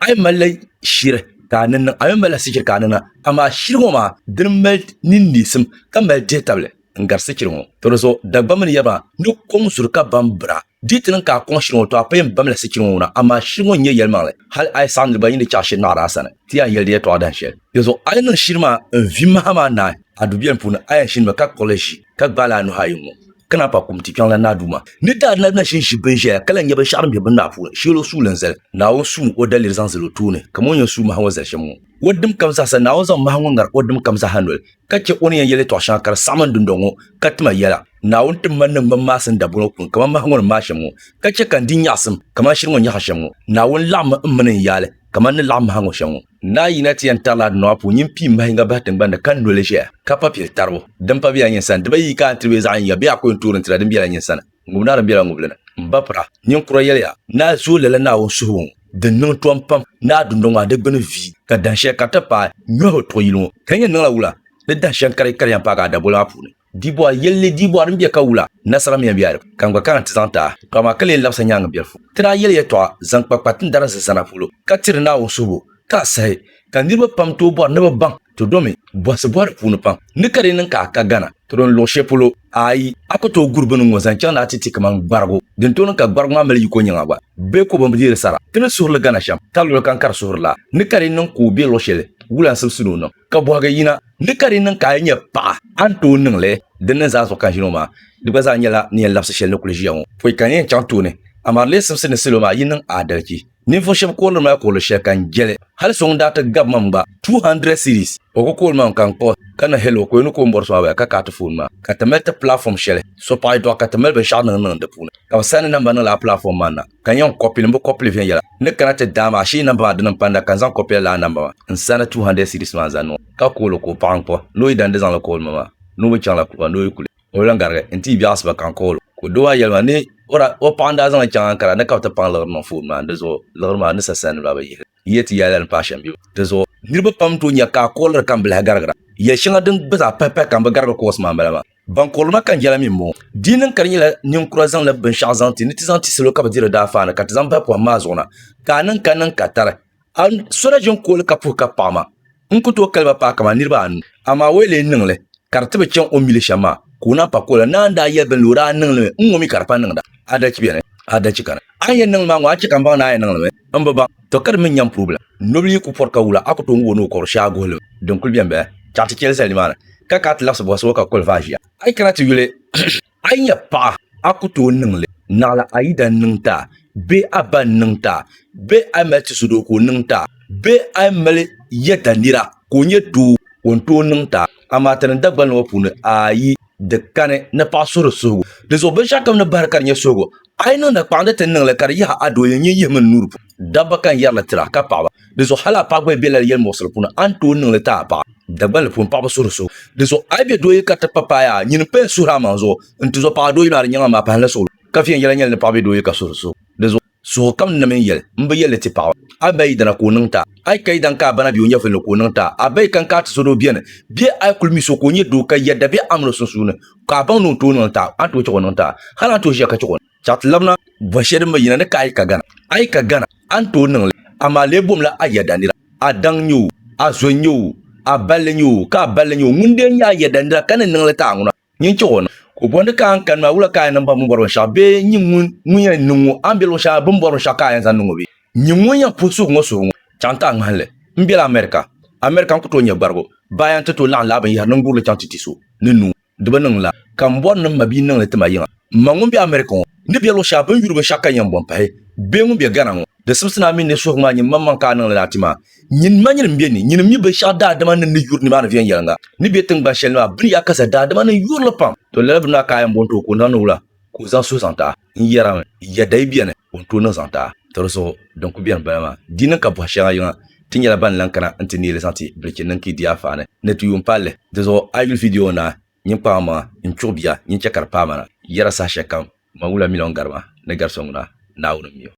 ay malay shire kanin ay mala sikir kanin ama shirgo ma dinmel ninnisim kamal detable ngar sikirgo to so dagbamin yaba no kong surka bambra ditin ka kong shirgo to apem bamla sikirgo na ama shirgo nye yelmale hal ay sandri ba yindi chashi na rasana tiya yelde to adan shel yo ay nan shirma vima ma na adubien puna ay shinma ka college ka bala no hayumo kana pa kumti kyan la naduma ni da na shin shi bin je kala nya ba sharam be bin na fu shiro sulen zel na wo su o dalir zan zelo tune kamon ya su ma hawa zel shemu waddum kamsa sa na wo zan ma hawa ngar waddum kamsa hanul kace oni yan yele to shan kar saman dundongo katma yela na won tum man nan ma san da buno kun kaman ma hawa ma shemu kace kan din yasum kaman shirmo nya hashemu na won lam min yale kaman ni lam hango shemu na yinati yan tala no apu nyimpi ma hinga batin banda kan dole je kapa pil tarbo dan pa biya yin san da bai ka tribe za anya biya ko turun tira dan biya yin san ngumna ran biya ngubla mbapra nyin kuro yelya na zo lele na won suhun de non tom pam na dundonga de bene vi ka dan she ka ta pa nyo to yilo kanya nala wula de dan shan kare kare pa ga da bola apu dibo yelle dibo ran biya ka wula nasara mi biya kan ga kan tanta kama kale labsa nyanga biya fu tira yelle to zan pa patin daran sa sana fulo ka tir na won subu ka sai kan dirba pam to bor ne bang to domi boss bor punu pam ni kare nan ka gana to don lo shepulo ai akoto gurbu no zan chana titi kaman bargo den to nan ka bargo ma mel yiko nyanga ba be ko bam dire sara tin sur le gana sham talo kan kar sur la ni kare nan ko be lo shele wulan sab suno no ka bo ga yina ni kare nan ka nya pa anto nan le den za so kan jino ma di ba za nyala ni lapsa shele no kuljiya foi kan yen chanto ne amar le sab sene seloma yin adalci ni fo sheb ko ma ko le shekan jele hal song data gab mamba 200 series o ko man kan ko kana hello ko no ko mbor so ba ka ta phone ma ka ta meta platform shele so pa do ka ta mel be shana nan de puna ka sana namba na la platform mana kan yon copy mbo copy vien yala ne kana te dama shi namba de nan panda kan zan copy la namba insana 200 series ma zanu ka ko lo ko pang po no idan de zan lo ko mama no be chan la ko no ikule o langarga enti bias ba kan ko do wa yelma ni ora o panda zan chan kara ne ka ta pang lo no phone ma de zo lo ma ne sa san ba yeti yalan passion bi de zo nirba pam to nya ka ko kan bla gargara ya shinga din beza pepe kan ba garga ko osma bala ban ko ma kan jala mi mo dinin kan yela nin croisant la ben chazanti ni tizanti selo ka ba dire da fa na ka tizan pa po ma zona kanan ka tara an sora jon ko ka pu ka pama in ku to kalba pa kama nirba an ama wele ningle kartibe chen o mile shama kuna pa ko na nda ya ben lura ningle ngomi karpa ningda ada kibene ada chikana ayen nang ma wa chikan ba na ayen nang le ambaba to kar min nyam problem nobli ku porka wula akoto ngono ko sha gole donc kul bien be chati kel salimana ka kat la so boso ka kol vajia ay kana ti yule ay nya pa akoto nang le nala aida nang ta be aban nang ta be amet sudo ko nang ta be amele yeta nira ko nyetu wonto nang ta amatan dagbal no punu ayi de kane na pa soro sogo de so be shakam na barkar nya sogo ay no na pande ten nang le kar ya ado ye nyi yemen nur dabba kan yarla tira ka pa de so hala pa gbe belal yel mosol puna anto nang le ta pa dagbal pun pa soro so de so ay be do ye ka ta papa ya nyin pe sura manzo ntu so pa do ina nya ma pa la so ka fi yel nyel ne pa be do ye ka soro so de so kam na men yel mbe yel ti pa abay dana ko nang ta ay kay dan ka bana biyo nya fe ko nang ta abay kan ka so do bien bi ay kulmi so ko nyi do ka yadda bi amro so suna ka ban no to nang ta anto cho nang ta hala to je ka cho chat labna bashir mba yina ne ka ay ka gana anto nang le ama le bom la ayada nira adang nyu azonyu abalenyu ka balenyu munde nya ayada nira kan nang le ta nguna nyi cho na ko bonde kan ma wula ka nan ba mun boro sha be nyi mun ya nungu ambelo sha bum boro sha ka yan san nungu bi nyi mun ya pusu ngoso chanta ngale mbela america ko to nya bargo bayan to lan laban ya nan gurle chanti tiso nunu duba nang la kan bon nan mabi nang le tama yin mangum bi america ni bi lo sha ban yuru be shaka yan bon pa be ngum bi ganan de simsina min ne so ma nyi mamman ka nan la tima nyin manyin mbi ni nyin mi be sha da man ne yur ni ma na fiyan yanga ni be tin ba shelma bi ya kasa da man yur lo pam to lebna ka yan bon to ko nan wula ko zan so santa yara ya dai bi ne on to nan santa to so donc bien bama dinin ka bo sha yanga tinyala ban lankana antini le santi blekin nan ki dia fa ne tu yum palle de so ayul video na nyin pa ma in chobia nyin chakar pa ma yara sa shakam mawula milon garma ne garsong na wuna miyo